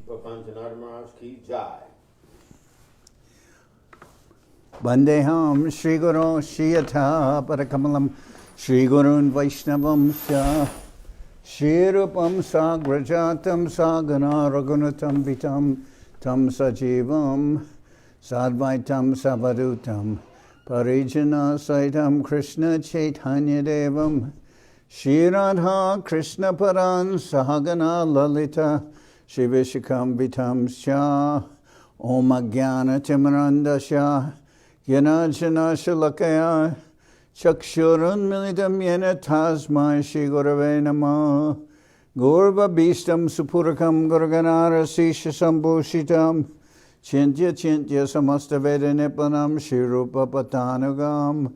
Pavan Janardan Maharaj ki jai. Vandeham Shri Guru Shiyata Parakamalam Shri Gurun Vaishnavam Sya Shri Rupam Sagrajatam Sagana Ragunatam Vitam Tam Sajivam Sadvaitam Savadutam Parijana Saitam Krishna Chaitanya Devam Shri Radha Krishna Paran Sahagana Lalita Shri Vishakam Vitam Sya Om Ajnana Timarandasya Yanajana Shalakaya Chakshurun Militam Yena Tasmai Shri Gurave Namah Gurva Bhistam Supurakam Gurganara Sisha Sambhushitam Chintya Samasta Veda Nipanam Shri Rupa Patanugam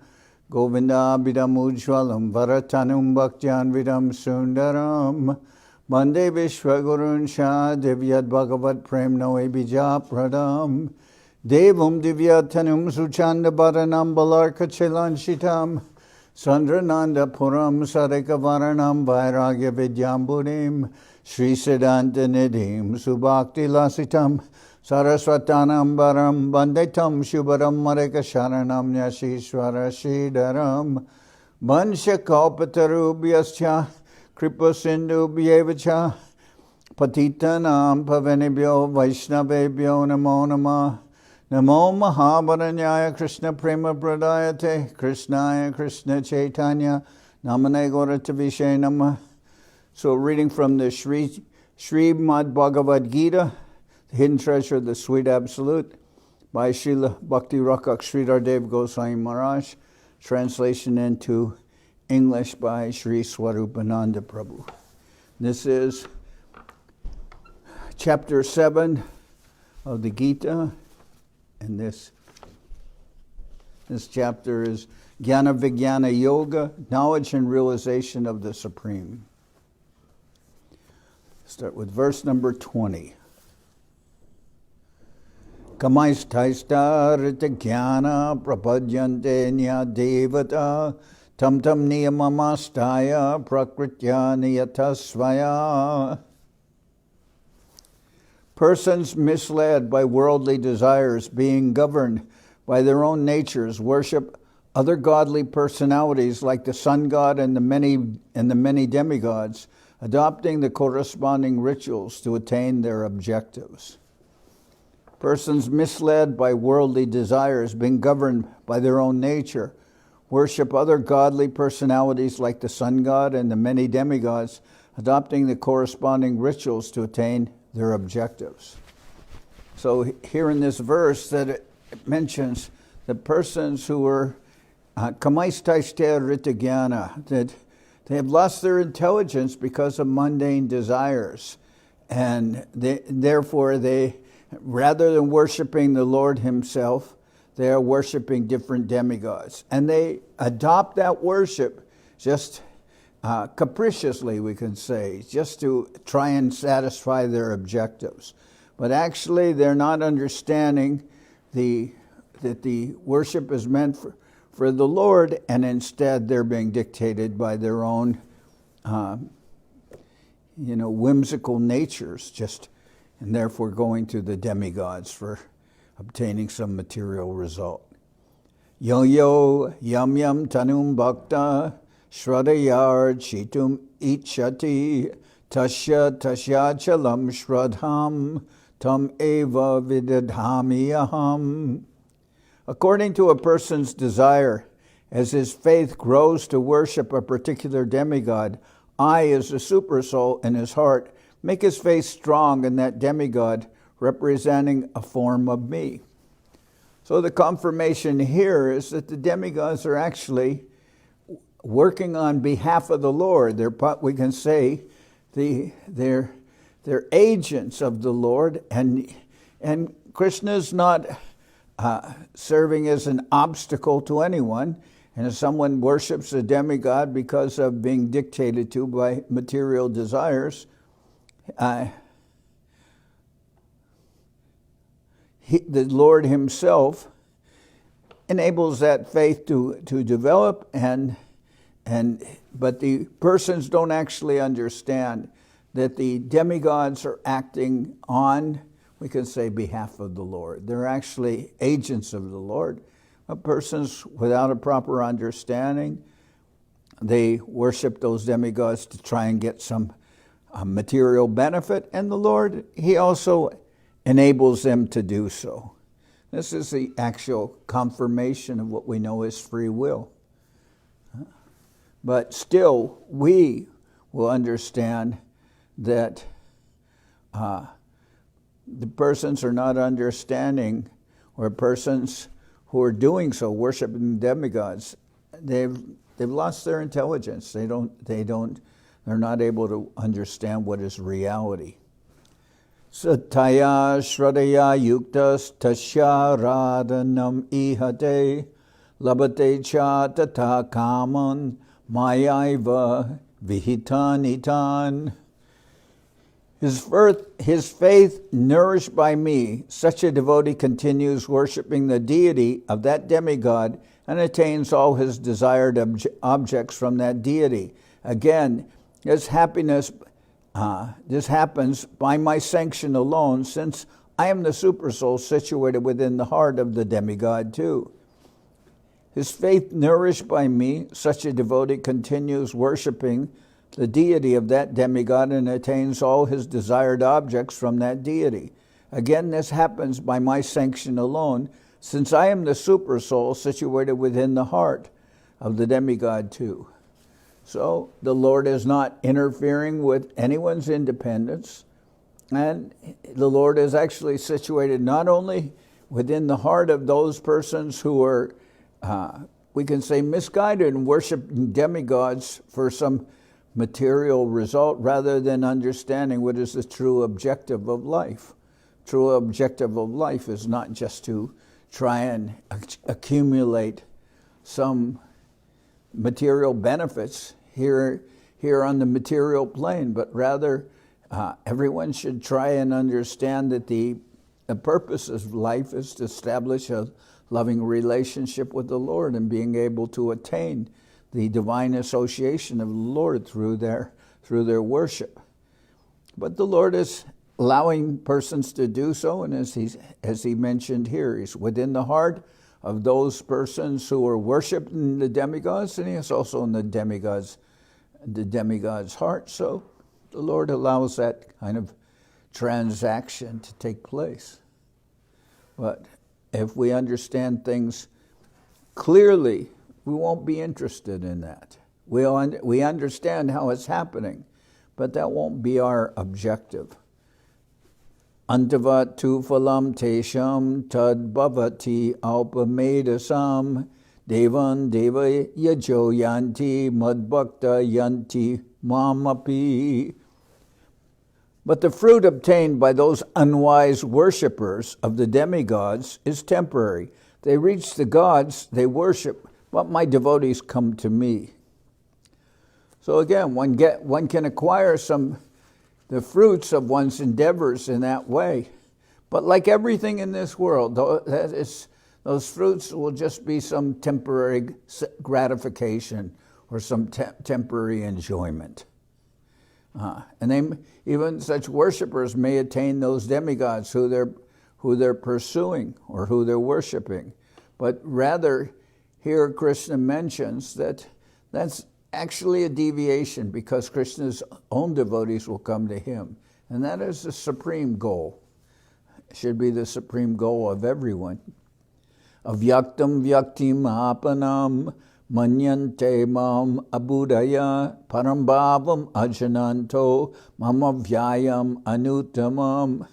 Govinda Bidam Ujwalam Varatanum Bhaktyan Vidam Sundaram Bande Vishwagurun Shah Divyad Bhagavad Prem Noe Bija Pradam Devam Divyatanum Suchanda Bharanam Balarka Chilanshitam Sandrananda Puram Sadeka Varanam Vairagya Vidyamburim Sri Siddhanta Nidhim Subhakti Lasitam Saraswatanam Baram Bandetam Shubharam Mareka Sharanam Nyashishwara Sridharam Bansha Kalpatarubhyascha Kripa Sindhu Bhyevacha Patitanam Pavanibhyo Vaishnavebhyo Namo Namah Namo Mahabharanyaya Krishna Prema Pradayate Krishnaya Krishna Chaitanya Namane Gauratavishe Namah. So reading from the Srimad Bhagavad Gita, The Hidden Treasure of the Sweet Absolute, by Srila Bhakti Rakshak Sridhar Dev-Goswami Maharaj, translation into English by Sri Swarupananda Prabhu. This is chapter 7 of the Gita. And this chapter is Jñana-Vijñana Yoga, knowledge and realization of the Supreme. Start with verse number 20. Kamaistaista rita jnana prapadyante nya devata tam tam niyamamastaya prakritya niyatasvaya. Persons misled by worldly desires, being governed by their own natures, worship other godly personalities like the sun god and the many demigods, adopting the corresponding rituals to attain their objectives. Persons misled by worldly desires, being governed by their own nature, worship other godly personalities like the sun god and the many demigods, adopting the corresponding rituals to attain their objectives. So here in this verse that it mentions the persons who were kamaistaiste rita jnana, that they have lost their intelligence because of mundane desires, and therefore they, rather than worshiping the Lord himself, they are worshiping different demigods, and they adopt that worship just capriciously, we can say, just to try and satisfy their objectives. But actually, they're not understanding that the worship is meant for the Lord, and instead they're being dictated by their own, whimsical natures, and therefore going to the demigods for obtaining some material result. Yo yam yam tanum bhakta Shradayar chitum ichati tasya chalam shradham tam eva vidadhami aham. According to a person's desire, as his faith grows to worship a particular demigod, I, as the supersoul in his heart, make his faith strong in that demigod, representing a form of me. So the confirmation here is that the demigods are actually working on behalf of the Lord. We can say they're agents of the Lord, and Krishna's not serving as an obstacle to anyone. And if someone worships a demigod because of being dictated to by material desires, the Lord himself enables that faith to develop, but the persons don't actually understand that the demigods are acting on, we could say, behalf of the Lord. They're actually agents of the Lord. But persons without a proper understanding, they worship those demigods to try and get some material benefit, and the Lord, He also enables them to do so. This is the actual confirmation of what we know as free will. But still, we will understand that the persons are not understanding, or persons who are doing so, worshiping demigods, they've lost their intelligence. They're not able to understand what is reality. Sataya shradaya yuktas tasya radhanam ihate labate cha tata kaman mayaiva vihitanitan. His faith nourished by me, such a devotee continues worshiping the deity of that demigod and attains all his desired objects from that deity. Again, this happens by my sanction alone, since I am the supersoul situated within the heart of the demigod too. His faith nourished by me, such a devotee continues worshiping the deity of that demigod and attains all his desired objects from that deity. Again, this happens by my sanction alone, since I am the supersoul situated within the heart of the demigod too. So the Lord is not interfering with anyone's independence, and the Lord is actually situated not only within the heart of those persons who are, we can say, misguided and worshiping demigods for some material result, rather than understanding what is the true objective of life. True objective of life is not just to try and accumulate some material benefits here on the material plane, but rather everyone should try and understand that the purpose of life is to establish a loving relationship with the Lord and being able to attain the divine association of the Lord through their worship. But the Lord is allowing persons to do so, and as he mentioned here, He's within the heart of those persons who are worshiping the demigods, and He is also in the demigod's heart. So the Lord allows that kind of transaction to take place. But if we understand things clearly, we won't be interested in that. We understand how it's happening, but that won't be our objective. Antavat tu phalam tesham tad bhavati alpamedasam devan deva yajo yanti madbhakta yanti mamapi. But the fruit obtained by those unwise worshippers of the demigods is temporary. They reach the gods they worship, but my devotees come to me. So again, one can acquire the fruits of one's endeavors in that way. But like everything in this world, those fruits will just be some temporary gratification or some temporary enjoyment. And even such worshippers may attain those demigods who they're pursuing or who they're worshiping. But rather, here Krishna mentions that that's actually a deviation, because Krishna's own devotees will come to him. And that is the supreme goal. It should be the supreme goal of everyone. Avyaktam vyaktim apanam manyante mam abudaya parambhavam ajananto mamavyayam anutamam.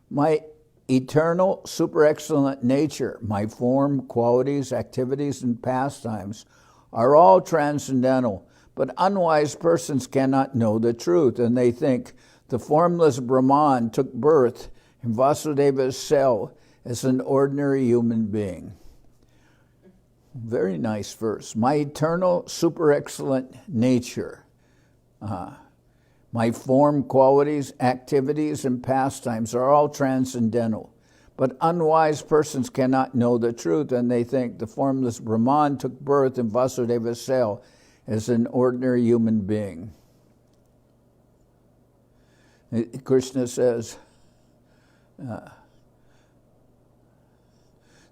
My eternal, super excellent nature, my form, qualities, activities, and pastimes are all transcendental, but unwise persons cannot know the truth, and they think the formless Brahman took birth in Vasudeva's cell as an ordinary human being. Very nice verse. My eternal, super excellent nature, my form, qualities, activities, and pastimes are all transcendental. But unwise persons cannot know the truth, and they think the formless Brahman took birth in Vasudeva's cell as an ordinary human being. Krishna says,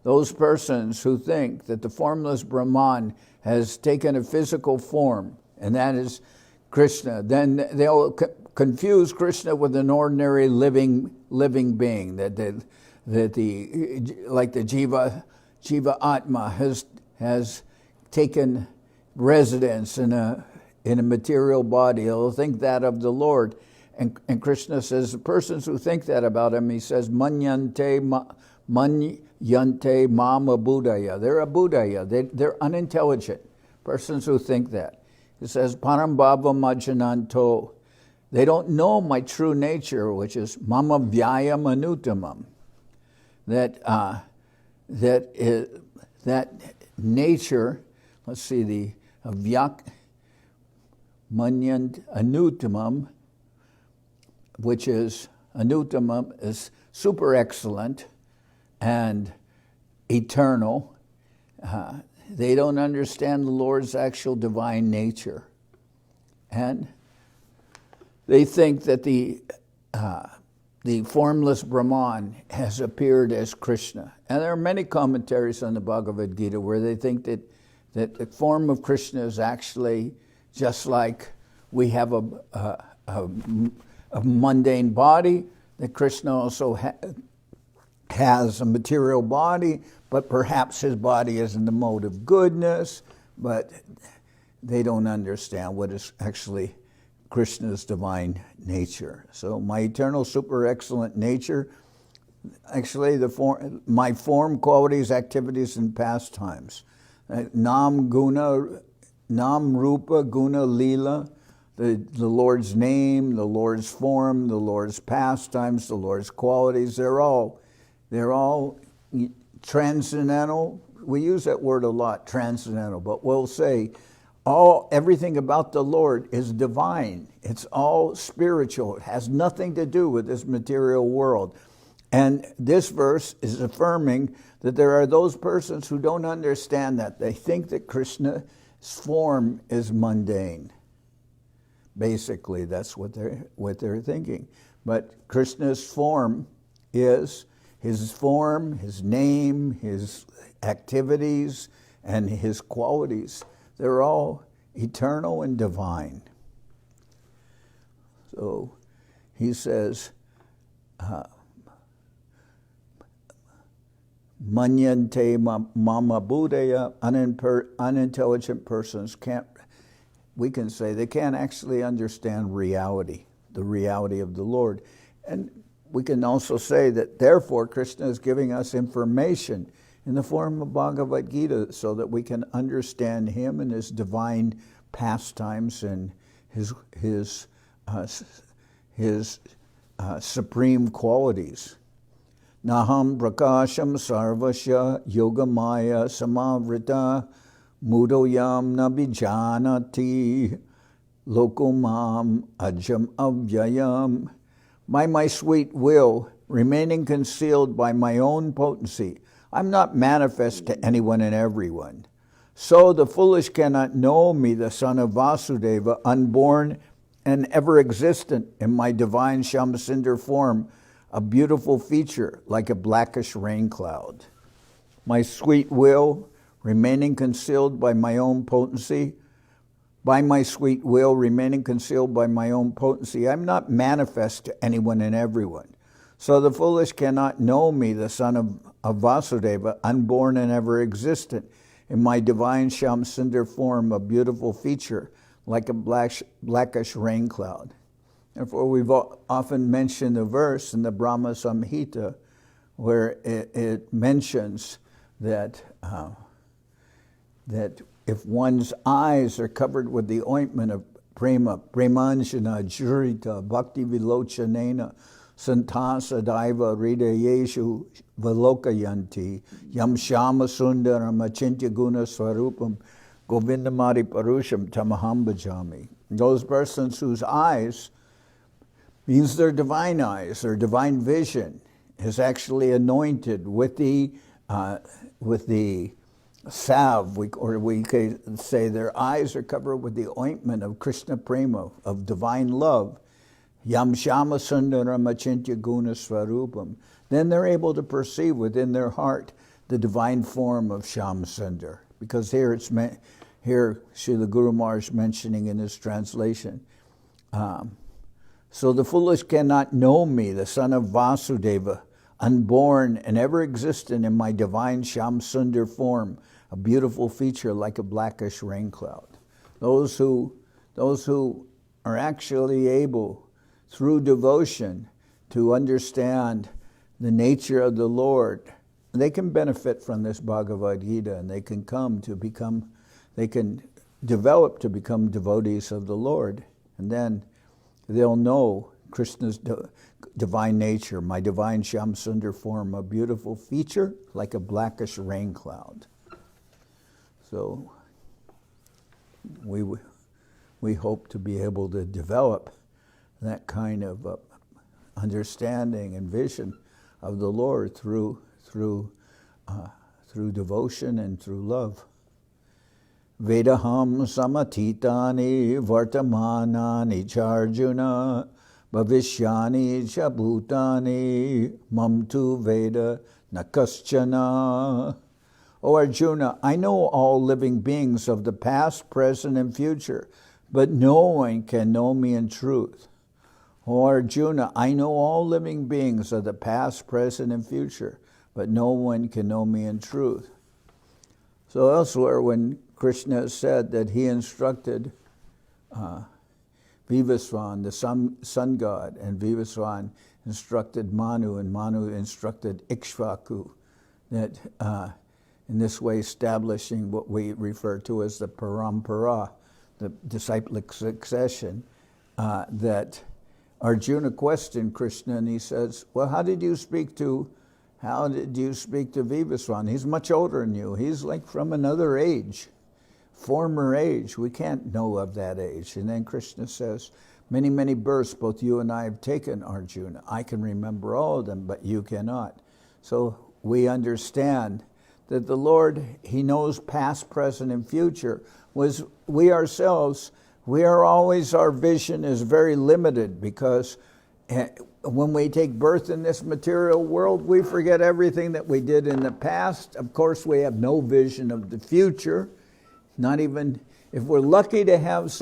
those persons who think that the formless Brahman has taken a physical form, and that is Krishna, then they'll confuse Krishna with an ordinary living being, like the Jiva Atma has taken residence in a material body. They'll think that of the Lord. And Krishna says, the persons who think that about him, he says, manyante mama buddhaya. They're a buddhaya. They're unintelligent. Persons who think that. He says, parambhava majjananto. They don't know my true nature, which is mama vyayam anutamam. That nature, let's see, the vyak manyant anutamam, which is anutamam, is super excellent and eternal. They don't understand the Lord's actual divine nature. And they think that the formless Brahman has appeared as Krishna. And there are many commentaries on the Bhagavad Gita where they think that the form of Krishna is actually just like we have a mundane body, that Krishna also has a material body, but perhaps his body is in the mode of goodness, but they don't understand what is actually Krishna's divine nature. So my eternal super excellent nature, actually my form, qualities, activities, and pastimes. Nam rupa guna lila, the Lord's name, the Lord's form, the Lord's pastimes, the Lord's qualities, they're all transcendental. We use that word a lot, transcendental, but we'll say everything about the Lord is divine. It's all spiritual. It has nothing to do with this material world. And this verse is affirming that there are those persons who don't understand that. They think that Krishna's form is mundane. Basically, that's what they're thinking. But Krishna's form is his form, his name, his activities, and his qualities. They're all eternal and divine. So he says, manyante mama buddhaya, unintelligent persons we can say they can't actually understand reality, the reality of the Lord. And we can also say that therefore Krishna is giving us information in the form of Bhagavad Gita so that we can understand him and his divine pastimes and his supreme qualities. Naham prakasham sarvasya yogamaya samavrita mudoyam nabhijanati lokumam ajam avyayam. By my sweet will, remaining concealed by my own potency, I'm not manifest to anyone and everyone. So the foolish cannot know me, the son of Vasudeva, unborn and ever existent in my divine Shamsundar form, a beautiful feature like a blackish rain cloud. My sweet will, remaining concealed by my own potency, by my sweet will, remaining concealed by my own potency, I'm not manifest to anyone and everyone. So the foolish cannot know me, the son of Vasudeva, unborn and ever existent, in my divine Shamsundar form, a beautiful feature, like a blackish rain cloud. Therefore, we've often mentioned the verse in the Brahma Samhita where it mentions that if one's eyes are covered with the ointment of prema, premanjana jurita bhakti vilochanena santasa daiva hridayeshu valokayanti yam shama sundaram achintya guna swarupam govindamari parusham tamaham bhajami. Those persons whose eyes means their divine eyes, their divine vision is actually anointed with the salve, or we could say their eyes are covered with the ointment of Krishna Prema, of divine love. Yam Shama Sundaram Achintya Guna Swarupam. Then they're able to perceive within their heart the divine form of Shama Sundar. Because here Srila Guru Maharaj mentioning in his translation, so the foolish cannot know me, the son of Vasudeva, unborn and ever existent in my divine Sham Sundar form, a beautiful feature like a blackish rain cloud. Those who are actually able, through devotion, to understand the nature of the Lord, they can benefit from this Bhagavad Gita, and they can develop to become devotees of the Lord, and then they'll know Krishna's divine nature, my divine Sham Sundar form, a beautiful feature like a blackish rain cloud. So we hope to be able to develop that kind of understanding and vision of the Lord through devotion and through love. Vedaham samatitani vartamanani charjuna bhavishyani chabhutani mamtu veda nakaschana. O Arjuna, I know all living beings of the past, present, and future, but no one can know me in truth. O Arjuna, I know all living beings of the past, present, and future, but no one can know me in truth. So elsewhere, when Krishna said that he instructed Vivasvan, the sun god, and Vivasvan instructed Manu, and Manu instructed Ikshvaku, that in this way establishing what we refer to as the parampara, the disciplic succession, that Arjuna questioned Krishna, and he says, well, how did you speak to Vivasvan? He's much older than you. He's like from another age, former age. We can't know of that age. And then Krishna says, many, many births both you and I have taken, Arjuna. I can remember all of them, but you cannot. So we understand that the Lord, he knows past, present, and future. We ourselves, our vision is very limited, because when we take birth in this material world, we forget everything that we did in the past. Of course, we have no vision of the future. Not even, if we're lucky to have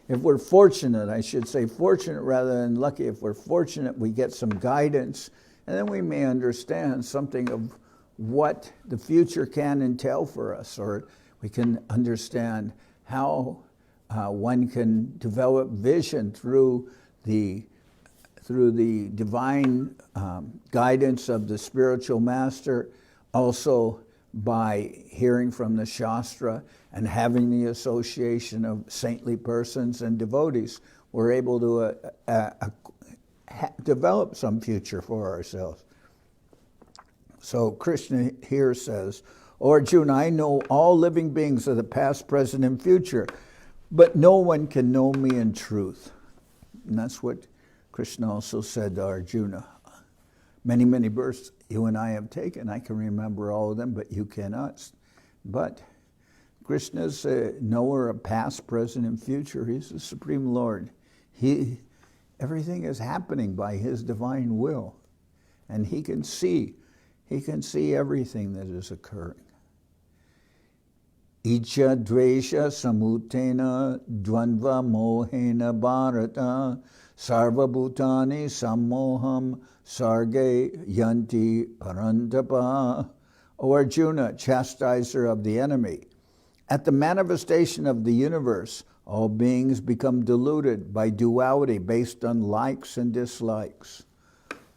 if we're fortunate, I should say fortunate rather than lucky, if we're fortunate, we get some guidance, and then we may understand something of what the future can entail for us, or we can understand how one can develop vision through the divine guidance of the spiritual master, also by hearing from the Shastra and having the association of saintly persons and devotees. We're able to develop some future for ourselves. So Krishna here says, O Arjuna, I know all living beings of the past, present, and future, but no one can know me in truth. And that's what Krishna also said to Arjuna. Many, many births you and I have taken. I can remember all of them, but you cannot. But Krishna's a knower of past, present, and future. He's the Supreme Lord. Everything is happening by his divine will. And he can see everything that is occurring. Icha dvesha samutena dvandva mohena bharata sarva bhutani sammoham sarge yanti parantapa. O Arjuna, chastiser of the enemy, at the manifestation of the universe, all beings become deluded by duality based on likes and dislikes.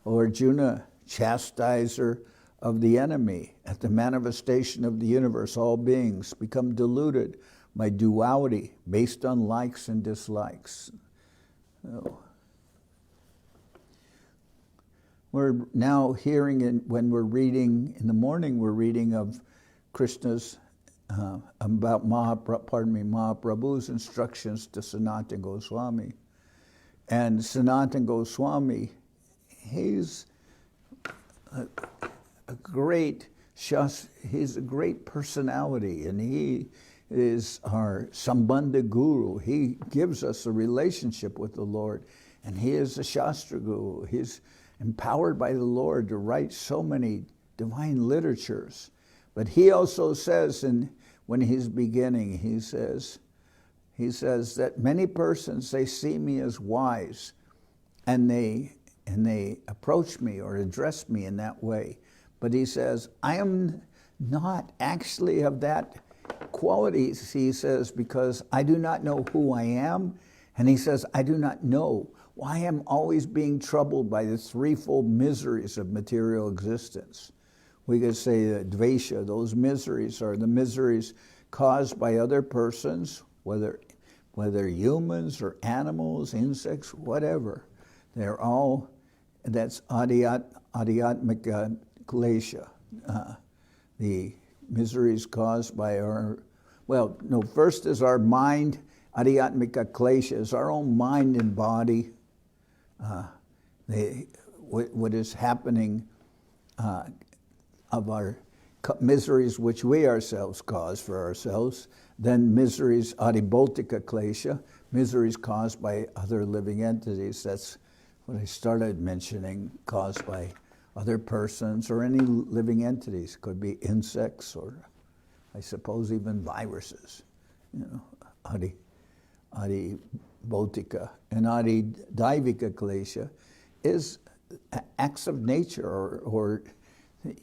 O Arjuna, chastiser of the enemy, at the manifestation of the universe, all beings become deluded by duality based on likes and dislikes. So, we're now hearing, when we're reading in the morning, we're reading of Krishna's, about Mahaprabhu's instructions to Sanatana Goswami. And Sanatana Goswami, he's a great personality, and he is our Sambandha Guru. He gives us a relationship with the Lord. and he is a Shastra Guru. He's empowered by the Lord to write so many divine literatures. But he also says, when he's beginning, he says that many persons, they see me as wise, and they approach me or address me in that way. But he says, I am not actually of that quality, he says, because I do not know who I am. And he says, I do not know why I'm always being troubled by the threefold miseries of material existence. We could say that dvesha, those miseries are the miseries caused by other persons, whether humans or animals, insects, whatever. They're all, that's adhyatmika klesha, the miseries caused by first is our mind. Adhyatmika klesha is our own mind and body. What is happening of our miseries which we ourselves cause for ourselves. Then miseries, adhibhotika klesha, miseries caused by other living entities. That's what I started mentioning, caused by other persons or any living entities. Could be insects or, I suppose, even viruses. Adhibhotika. And adhidaivika klesha is acts of nature or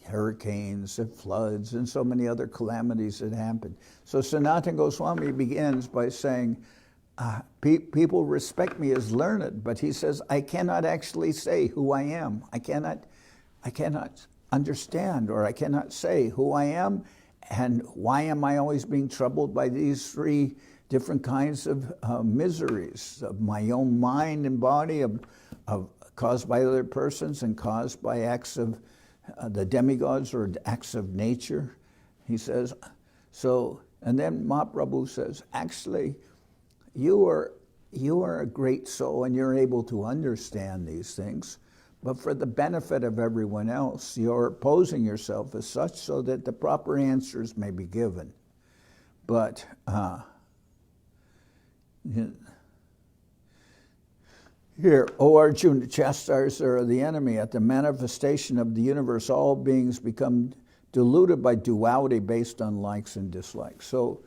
hurricanes and floods and so many other calamities that happen. So Sanatana Goswami begins by saying, people respect me as learned, but he says, I cannot actually say who I am. I cannot understand, or I cannot say who I am, and why am I always being troubled by these three different kinds of miseries of my own mind and body, of caused by other persons and caused by acts of the demigods or acts of nature. He says, and then Mahaprabhu says, actually, you are a great soul and you're able to understand these things, but for the benefit of everyone else, you're posing yourself as such so that the proper answers may be given. But here, O Arjuna, chastisers are the enemy. At the manifestation of the universe, all beings become deluded by duality based on likes and dislikes. So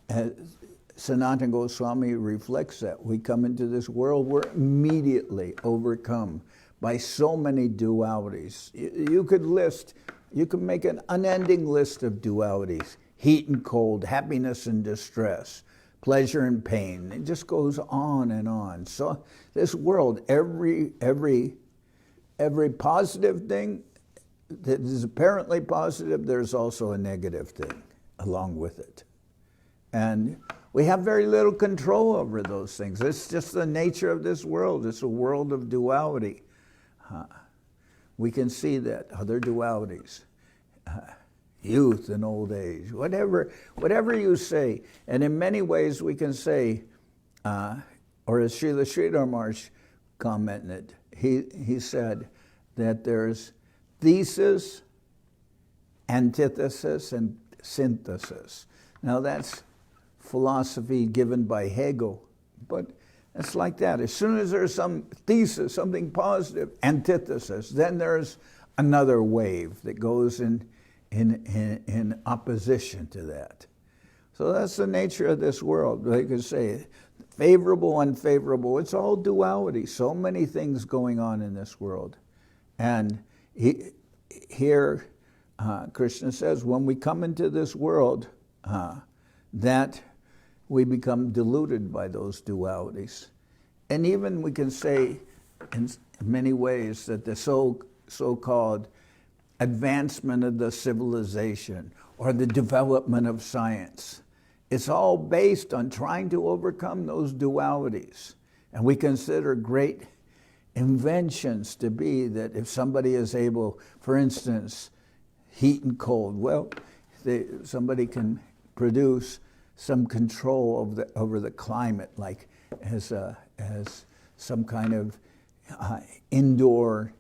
Sanatana Goswami reflects that. We come into this world, we're immediately overcome by so many dualities. You could make an unending list of dualities: heat and cold, happiness and distress, pleasure and pain. It just goes on and on. So this world, every positive thing that is apparently positive, there's also a negative thing along with it. And we have very little control over those things. It's just the nature of this world. It's a world of duality. We can see that, other dualities. Youth and old age, whatever you say. And in many ways we can say, or as Srila Maharaj commented, he said that there's thesis, antithesis, and synthesis. Now that's philosophy given by Hegel, but it's like that. As soon as there's some thesis, something positive, antithesis, then there's another wave that goes in opposition to that. So that's the nature of this world. They could say favorable, unfavorable. It's all duality. So many things going on in this world. And here Krishna says, when we come into this world, that we become deluded by those dualities. And even we can say in many ways that the so-called advancement of the civilization or the development of science, it's all based on trying to overcome those dualities. And we consider great inventions to be that if somebody is able, for instance, heat and cold, well, somebody can produce some control over the climate, like as some kind of indoor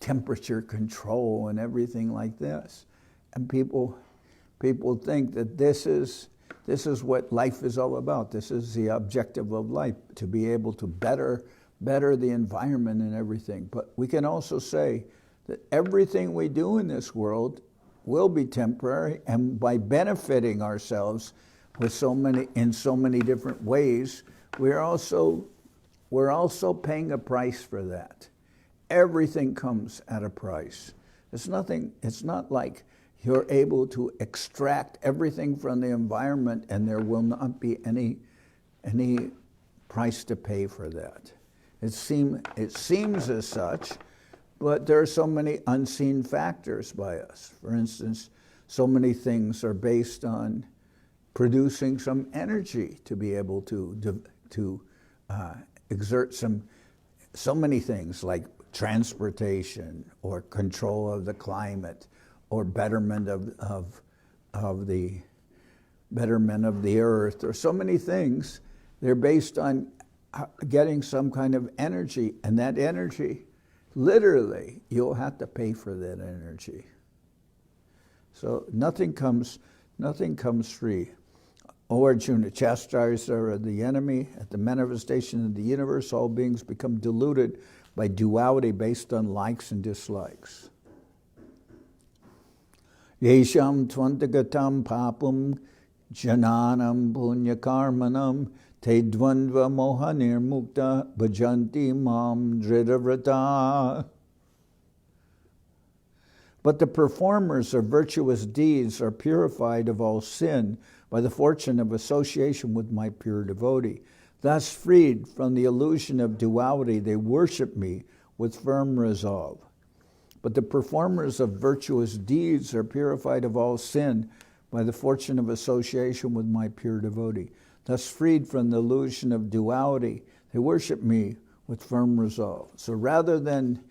temperature control and everything like this. And people think that this is what life is all about. This is the objective of life, to be able to better better the environment and everything. But we can also say that everything we do in this world will be temporary, and by benefiting ourselves with in so many different ways, we're also paying a price for that. Everything comes at a price. It's not like you're able to extract everything from the environment and there will not be any price to pay for that. It seems as such, but there are so many unseen factors by us. For instance, so many things are based on producing some energy to be able to exert so many things like transportation or control of the climate or betterment of the earth, or so many things. They're based on getting some kind of energy, and that energy, literally, you'll have to pay for that energy. So nothing comes free. O Arjuna, chastiser of the enemy, at the manifestation of the universe, all beings become deluded by duality based on likes and dislikes. Yesham tvantagatam papam jananam punyakarmanam te dvandva mohanir mukta bhajanti mam dhridavrata. But the performers of virtuous deeds are purified of all sin by the fortune of association with my pure devotee. Thus freed from the illusion of duality, they worship me with firm resolve. But the performers of virtuous deeds are purified of all sin by the fortune of association with my pure devotee. Thus freed from the illusion of duality, they worship me with firm resolve. So rather than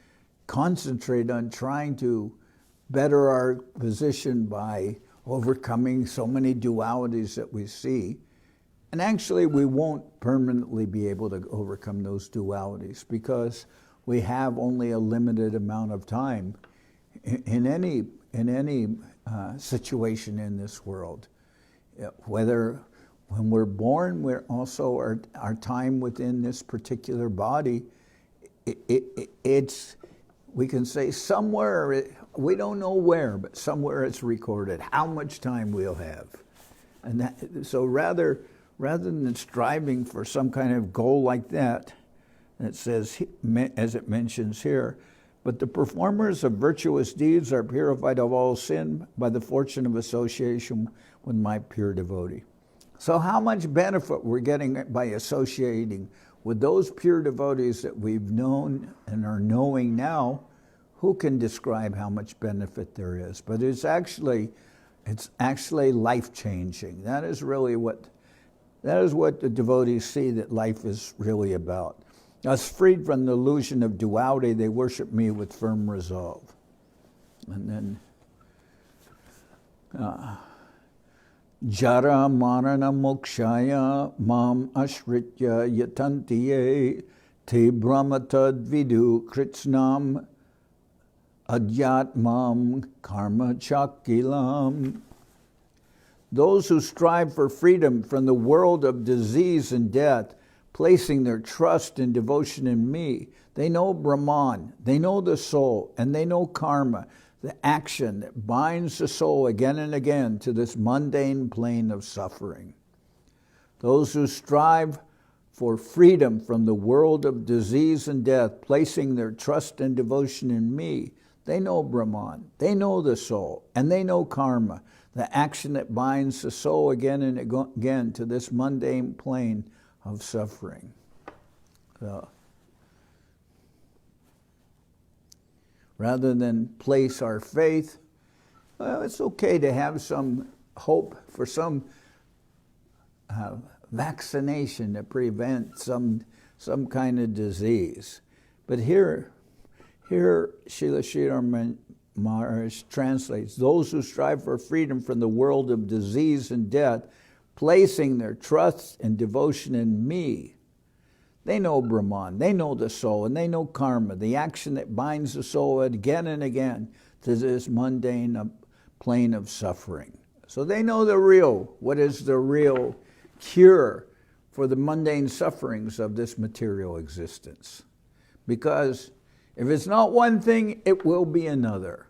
concentrate on trying to better our position by overcoming so many dualities that we see, and actually we won't permanently be able to overcome those dualities because we have only a limited amount of time in any situation in this world. Whether when we're born, we're also our time within this particular body. It's we can say somewhere, we don't know where, but somewhere it's recorded how much time we'll have, and so rather than striving for some kind of goal like that. It says, as it mentions here, but the performers of virtuous deeds are purified of all sin by the fortune of association with my pure devotee. So how much benefit we're getting by associating with those pure devotees that we've known and are knowing now, who can describe how much benefit there is? But it's actually life-changing. That is what the devotees see that life is really about. Thus freed from the illusion of duality, they worship me with firm resolve. And then, Jara marana mokshaya mam ashritya yatantiye te brahmatad vidu kritsnam adyatmam karma chakilam. Those who strive for freedom from the world of disease and death, placing their trust and devotion in me, they know Brahman, they know the soul, and they know karma, the action that binds the soul again and again to this mundane plane of suffering. Those who strive for freedom from the world of disease and death, placing their trust and devotion in me, they know Brahman, they know the soul, and they know karma, the action that binds the soul again and again to this mundane plane of suffering. So, rather than place our faith, well, it's okay to have some hope for some vaccination to prevent some kind of disease. But here Srila Sridhar Maharaj translates, those who strive for freedom from the world of disease and death, placing their trust and devotion in me, they know Brahman, they know the soul, and they know karma, the action that binds the soul again and again to this mundane plane of suffering. So they know what is the real cure for the mundane sufferings of this material existence. Because if it's not one thing, it will be another.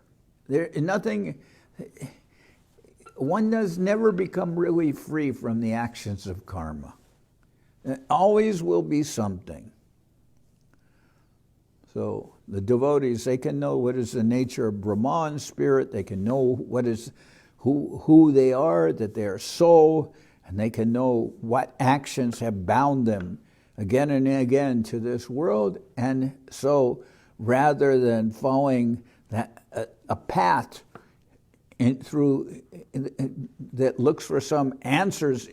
One does never become really free from the actions of karma. It always will be something. So the devotees, they can know what is the nature of Brahman spirit. They can know what is who they are, that they are soul, and they can know what actions have bound them again and again to this world. And so rather than following a path that looks for some answers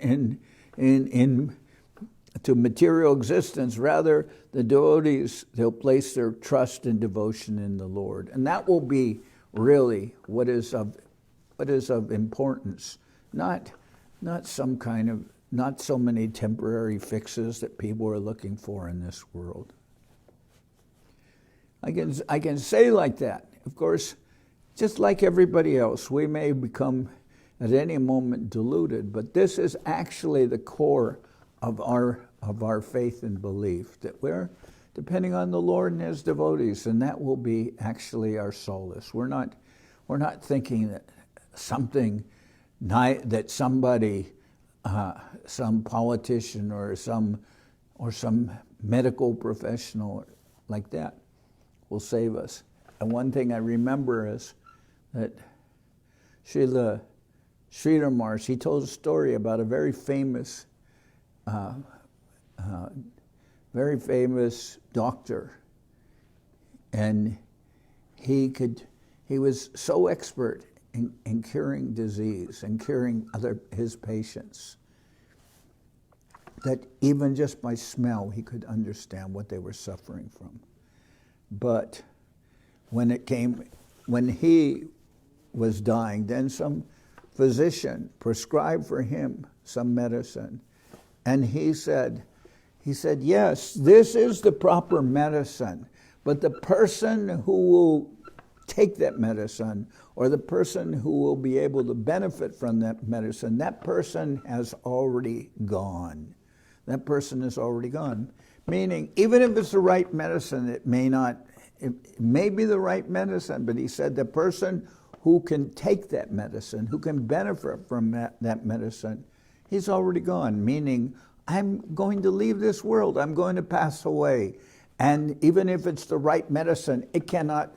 to material existence, rather the devotees, they'll place their trust and devotion in the Lord, and that will be really what is of importance, not so many temporary fixes that people are looking for in this world. I can say like that. Of course, just like everybody else, we may become at any moment deluded, but this is actually the core of our faith and belief, that we're depending on the Lord and His devotees, and that will be actually our solace. We're not thinking that somebody, some politician or some medical professional like that will save us. And one thing I remember is that Srila Maharaj, he told a story about a very famous doctor, and he was so expert in curing disease and curing his patients that even just by smell he could understand what they were suffering from. But when he was dying, then some physician prescribed for him some medicine, and he said, yes, this is the proper medicine, but the person who will take that medicine, or the person who will be able to benefit from that medicine, that person has already gone. That person is already gone. Meaning, even if it's the right medicine, it may be the right medicine, but he said the person who can take that medicine, who can benefit from that medicine, he's already gone. Meaning, I'm going to leave this world. I'm going to pass away. And even if it's the right medicine, it cannot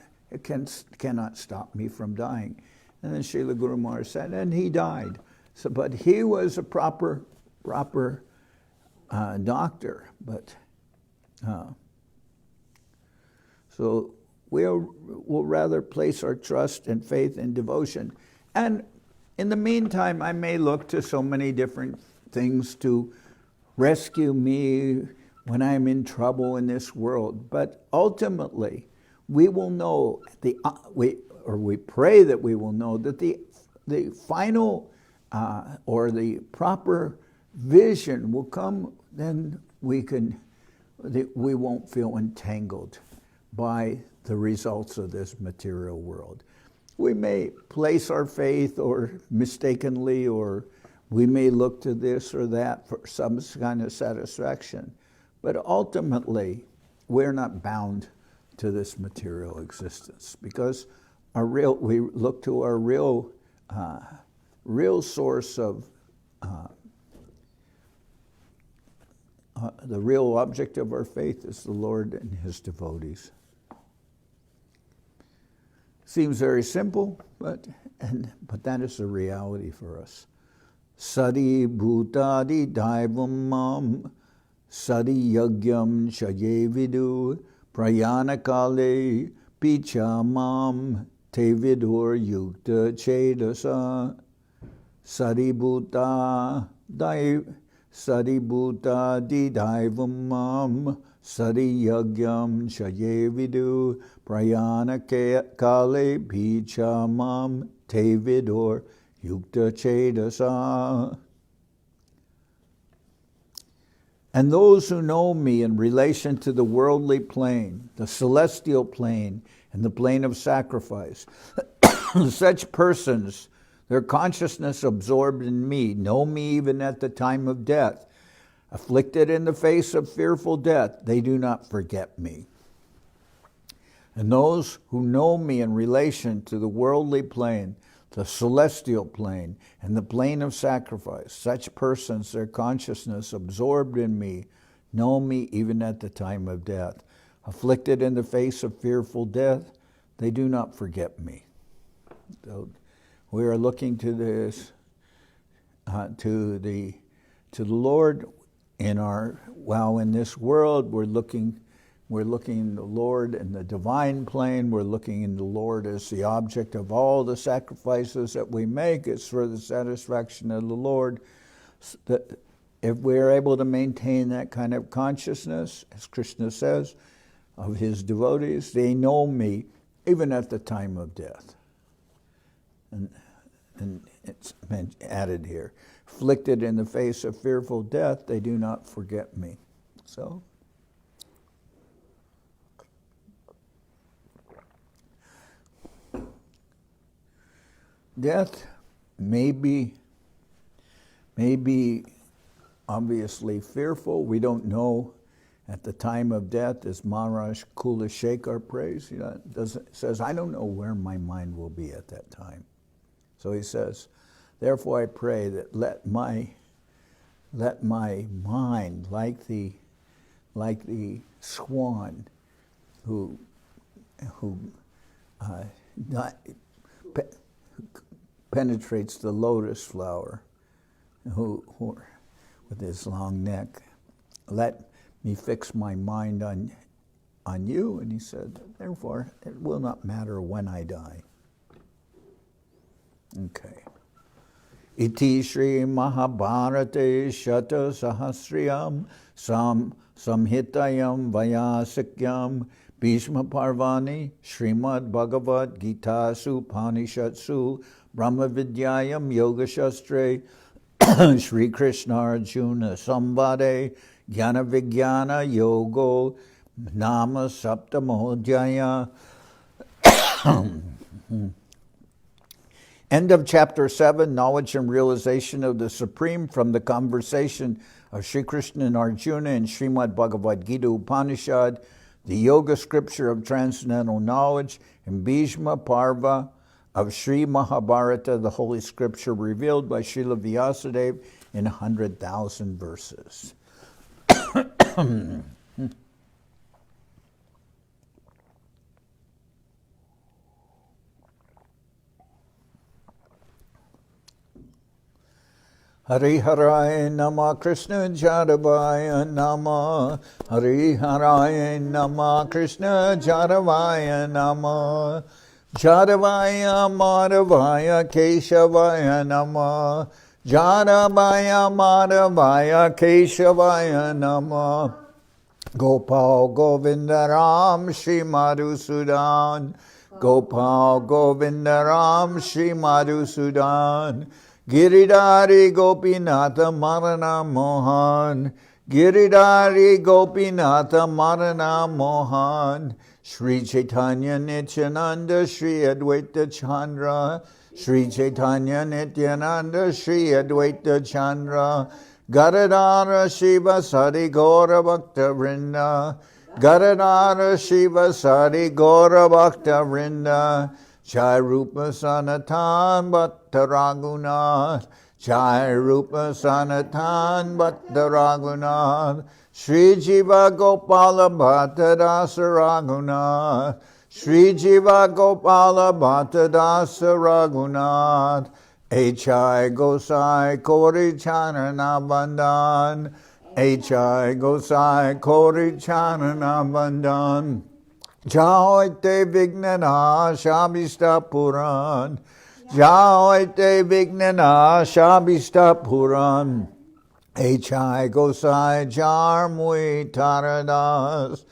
stop me from dying. And then Srila Guru Maharaj said, and he died. So, but he was a proper doctor. But so we'll rather place our trust and faith and devotion. And in the meantime, I may look to so many different things to rescue me when I'm in trouble in this world. But ultimately, we will know, we pray that we will know that the final or the proper vision will come, then we won't feel entangled by the results of this material world. We may place our faith or mistakenly, or we may look to this or that for some kind of satisfaction, but ultimately we're not bound to this material existence, because we look to our real source of the real object of our faith is the Lord and His devotees. Seems very simple, but that is the reality for us. Sadi bhutadi daivam mam sadi yagyam chaye vidu prayanakale picha mam te vidur yukta chedasa sadi bhuta di daivam mam sadi yagyam chaye vidu prayanakale picha mam te vidur yukta chedasa. And those who know me in relation to the worldly plane, the celestial plane, and the plane of sacrifice, such persons, their consciousness absorbed in me, know me even at the time of death. Afflicted in the face of fearful death, they do not forget me. And those who know me in relation to the worldly plane, the celestial plane, and the plane of sacrifice, such persons, their consciousness absorbed in me, know me even at the time of death. Afflicted in the face of fearful death, they do not forget me. So we are looking to this, to the Lord in this world. We're looking in the Lord in the divine plane. We're looking in the Lord as the object of all the sacrifices that we make. It's for the satisfaction of the Lord. That if we're able to maintain that kind of consciousness, as Krishna says, of his devotees, they know me even at the time of death. And it's added here. Afflicted in the face of fearful death, they do not forget me. So, death may be obviously fearful. We don't know at the time of death, as Maharaj Kula Shekhar prays, says, I don't know where my mind will be at that time. So he says, therefore I pray that let my mind, like the swan who penetrates the lotus flower, who with his long neck, let me fix my mind on you. And he said, therefore, it will not matter when I die. Okay. Iti Shri Mahabharate Shata Sahasriyam Samhitayam Vayasikyam Bhishma Parvani Srimad Bhagavad Gita Upanishatsu Brahma Vidyayam Yoga Shastre Shri Krishna Arjuna Samvade Jñana-Vijñana Yoga Nama Saptamodhyaya. End of chapter 7, knowledge and realization of the Supreme from the conversation of Sri Krishna and Arjuna in Srimad Bhagavad Gita Upanishad, the Yoga scripture of transcendental knowledge, and Bhishma Parva of Sri Mahabharata, the holy scripture revealed by Srila Vyasadeva in 100,000 verses. Hari Haraya Nama Krishna Jadavaya Nama Hari Haraya Nama Krishna Jadavaya Nama Jadavaya Madhavaya Keshavaya Nama Jadavaya Madhavaya Keshavaya Nama Gopal Govinda Ram Shri Madhusudan Gopal Govinda Ram Shri Madhusudan Giridhari Gopinatha Marana Mohan Giridhari Gopinatha Marana Mohan Sri Chaitanya Nityananda Sri Advaita Chandra Sri Chaitanya Nityananda Sri Advaita Chandra Gadadhara Shiva Sari Gaura Bhakta Vrinda Gadadhara Shiva Sari Gaura Bhakta Vrinda Jai Rupa Sanatan Bhatta Raghunath Jai Rupa Sanatan Bhatta Raghunath Sri Jiva Gopala Bhatta Dasa Raghunath Sri Jiva Gopala Bhatta Dasa Raghunath H.I. Gosai Kori Chanana Bandhan H.I. Gosai Kori Chanana Bandhan Jaoite Vignana Shabista Puran Jaoite Vignana Shabista Puran H.I. Gosai Jarmui Taradas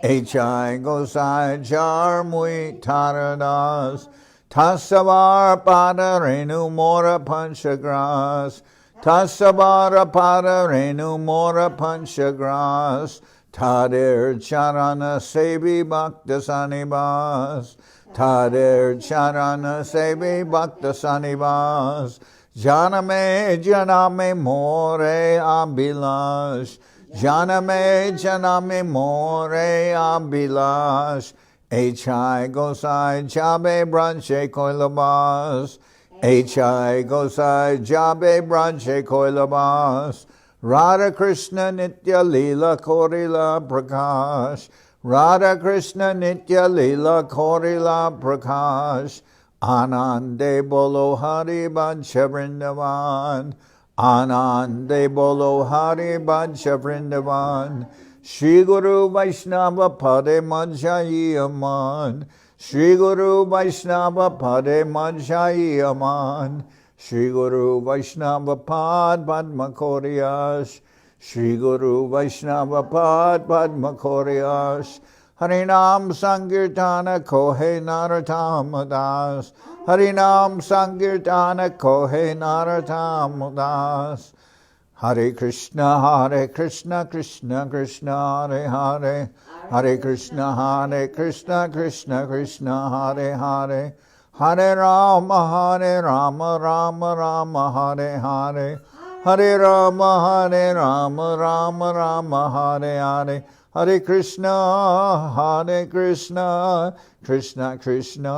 H.I. Gosai Jarmui Taradas Tasavar Padarenu Mora Panchagras Tasavara Padarenu Mora Panchagras Tader Charana Sevi Bhakta Sanibas Tader Charana Sevi Bhakta Sanibas Janame janame more abhilash. Janame janame more abhilash. H.I. Gosai Jabe Branche Koilabas. H.I. Gosai Jabe Branche Koilabas. Radha Krishna Nitya Leela Korila Prakash. Radha Krishna Nitya Leela Korila Prakash. Anande Bolo Hari Bansha Vrindavan. Anande Bolo Hari Bansha Vrindavan. Shri Guru Vaishnava Pade Manjai Aman. Shri Guru Vaishnava Pade Manjai Aman. Shri Guru Vaishnava Pad Padma Koryash. Shri Guru Vaishnava Pad Padma Koryash. Harinam Sankirtana Kohe Naratamadas. Harinam Sankirtana Kohe Naratamadas. Hare Krishna, Krishna Krishna, Hare Hare. Hare Krishna, Krishna Krishna, Hare Hare. Hare Rama, Rama Rama, Hare Hare. Hare Rama, Rama Rama, Hare Hare. Hare Krishna, Krishna Krishna,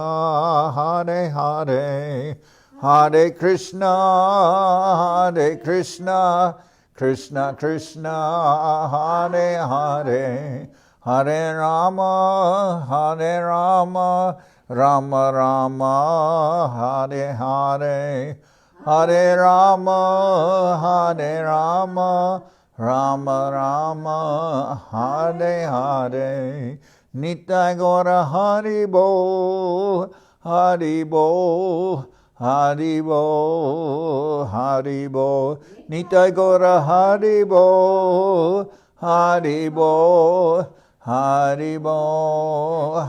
Hare Hare. Hare Krishna, Krishna Krishna, Hare Hare. Hare Rama, Rama Rama, Hare Hare. Hare Rama, Rama Rama, Hare Hare. Nitai Gora Haribo, Haribo. Haribo, Haribo, Nitai Gora Haribo, Haribo, Haribo,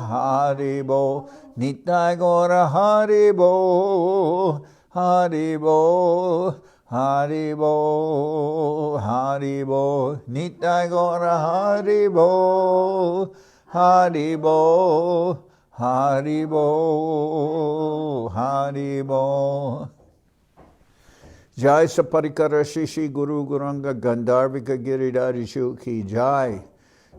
Haribo, Nitai Gora Haribo, Haribo, Haribo, Haribo, Nitai Gora Haribo, Haribo, Haribo, Haribo. Jai Saparikara Shishi Guru Guranga Gandharvika Giridharishu Ki Jai.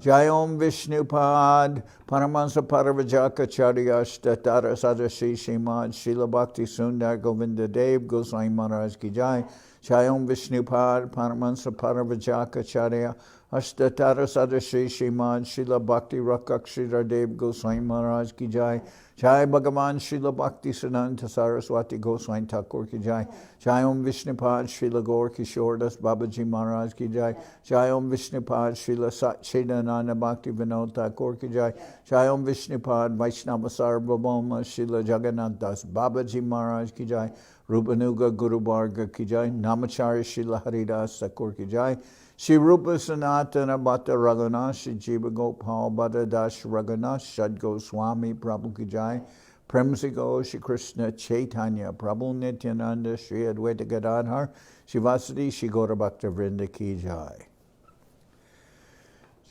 Jai Om Vishnupad Paramahansa Paravajaka Charyashta Tara Sadashi Srimad Srila Bhakti Sundar Govinda Dev-Goswami Maharaj Ki Jai. Jai Om Vishnupad Paramahansa Paravajaka Charya Ashtatara Sadashi Srimad Srila Bhakti Rakshak Sridhar Dev-Goswami Maharaj Ki Jai. Jai Bhagavan Srila Bhakti Siddhanta Saraswati Goswami Thakur Ki Jai. Jai Om Vishnupad Srila Gaur Kishore Das Babaji Maharaj Ki Jai. Jai Om Vishnupad Srila Satchidananda Bhakti Vinod Thakur Ki Jai. Jai Om Vishnupad Vaishnava Sarvabhauma Srila Jagannath Das Babaji Maharaj Ki Jai. Rupanuga Guru Varga Ki Jai. Namacharya Srila Haridas Thakur Ki Jai. Shri Rupa Sanatana Bhatta Raghunath, Shri Jiva Gopal Bhatta Das Raghunath, Shad Goswami Prabhu Ki Jai, Premsigo Shri Krishna Chaitanya Prabhu Nityananda, Shri Advaita Gadadhar, Shri Vasudhi Shri Gaura Bhakta Vrinda Ki Jai.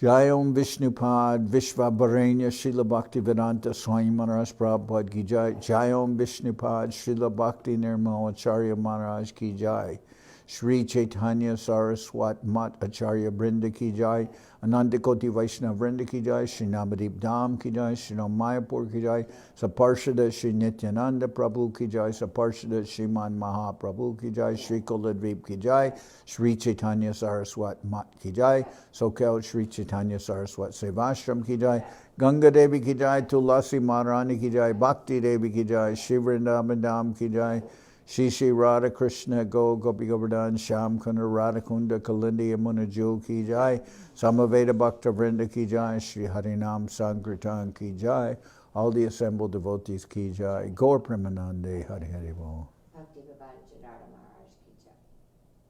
Jai Om Vishnupad Vishva Bharanya Srila Bhakti Vedanta Swami Maharaj Prabhupada Ki Jai. Jai Om Vishnupad Srila Bhakti Nirmal Acharya Maharaj Ki Jai. Shri Chaitanya Saraswat Mat Acharya Brinda Ki Jai, Anandakoti Vaishnava Brinda Ki Jai, Shri Navadip Dham Ki Jai, Shri Mayapur Ki Jai, Saparshada Shri Nityananda Prabhu Ki Jai, Saparshada Shriman Mahaprabhu Ki Jai, Shri Kuladvip Ki Jai, Shri Chaitanya Saraswat Mat Ki Jai, Soquel Shri Chaitanya Saraswat Sevashram Ki Jai, Ganga Devi Ki Jai, Tulasi Maharani Ki Jai, Bhakti Devi Ki Jai, Shri Vrindavan Dham Ki Jai, Shri Shri Radha Krishna Go Gopi Govardhan Sham Kunda Radha Kunda Kalindi Yamuna Jul Ki Jai, Samaveda Bhakta Vrinda Ki Jai, Shri Harinam Sankirtan Ki Jai, all the assembled devotees Ki Jai, Gaur Premanande Hari Hari Bo.